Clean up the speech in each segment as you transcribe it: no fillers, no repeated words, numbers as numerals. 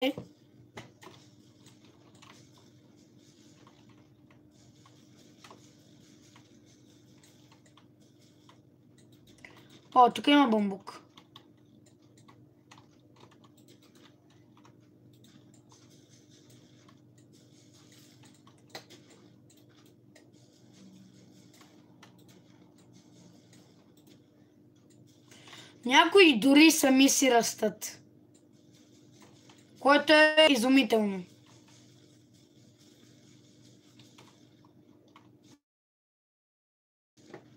О, тук има бамбук. Някои дори сами си растат. Което е изумително.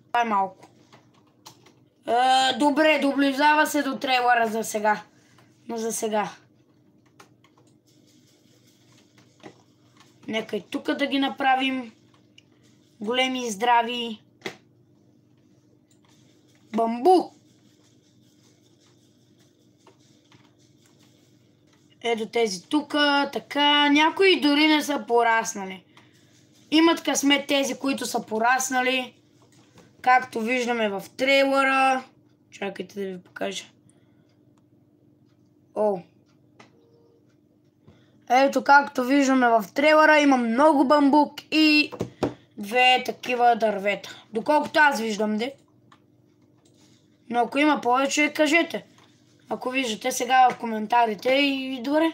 Това е малко. Добре, доближава се до трейлера за сега. Но за сега. Нека и тук да ги направим. Големи и здрави. Бамбук. Ето тези тук, така. Някои дори не са пораснали. Имат късмет тези, които са пораснали. Както виждаме в трейлера. Чакайте да ви покажа. О. Ето както виждаме в трейлера има много бамбук и две такива дървета. Доколкото аз виждам, де. Но ако има повече, кажете. Ако виждате сега в коментарите и добре.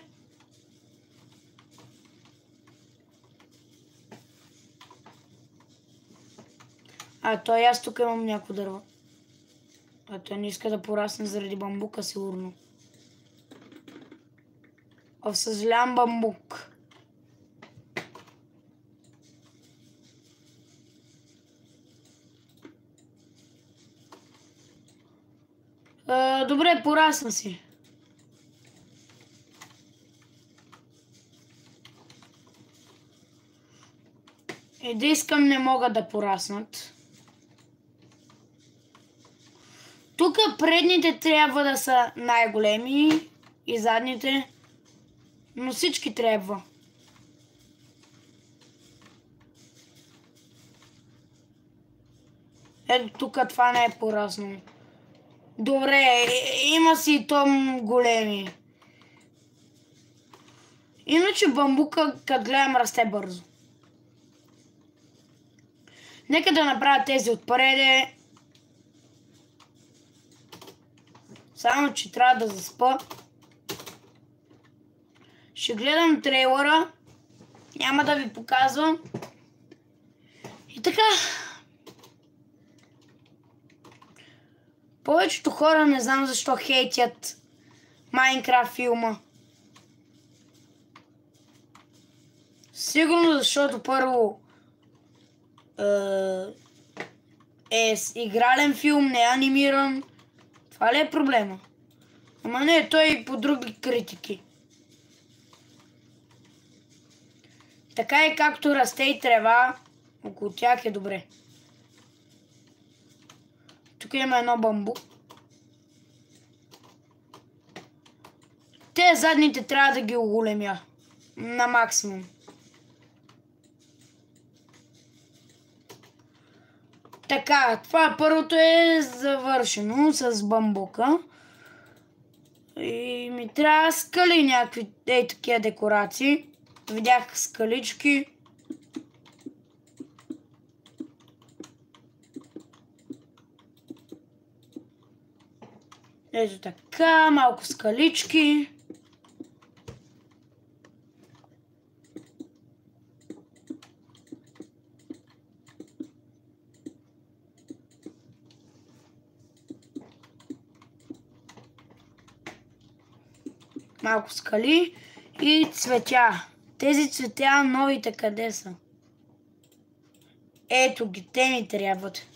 Той аз тук имам някакво дърво. Той не иска да порасне заради бамбука, сигурно. Съжалявам, бамбук. Добре, порасна си. Да искам, не могат да пораснат. Тук предните трябва да са най-големи и задните, но всички трябва. Ето тук това не е пораснало. Добре, има си и том големи. Иначе бамбука, като гледам, расте бързо. Нека да направя тези отпреде. Само, че трябва да заспа. Ще гледам трейлера. Няма да ви показвам. И така. Повечето хора не знам защо хейтят Майнкрафт филма. Сигурно защото първо е игрален филм, не е анимиран. Това ли е проблема? Ама не, той и по други критики. Така и както расте и трева, около тях е добре. Тук има едно бамбук. Те задните трябва да ги оголемя. На максимум. Така, това първото е завършено с бамбука. И ми трябва скали някакви такива декорации. Видях скалички. Ето така, малко скалички. Малко скали и цветя. Тези цветя новите къде са? Ето ги, те ми трябват.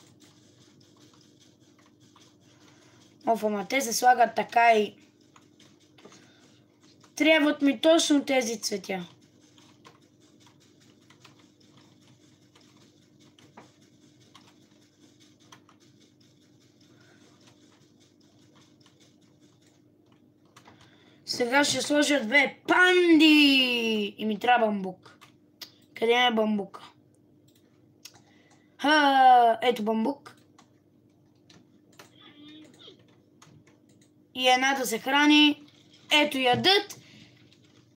Ама те се слагат така и... Трябват ми точно тези цветя. Сега ще сложа две панди и ми трябва бамбук. Къде е бамбук? Ето бамбук. И едната се храни. Ето ядат.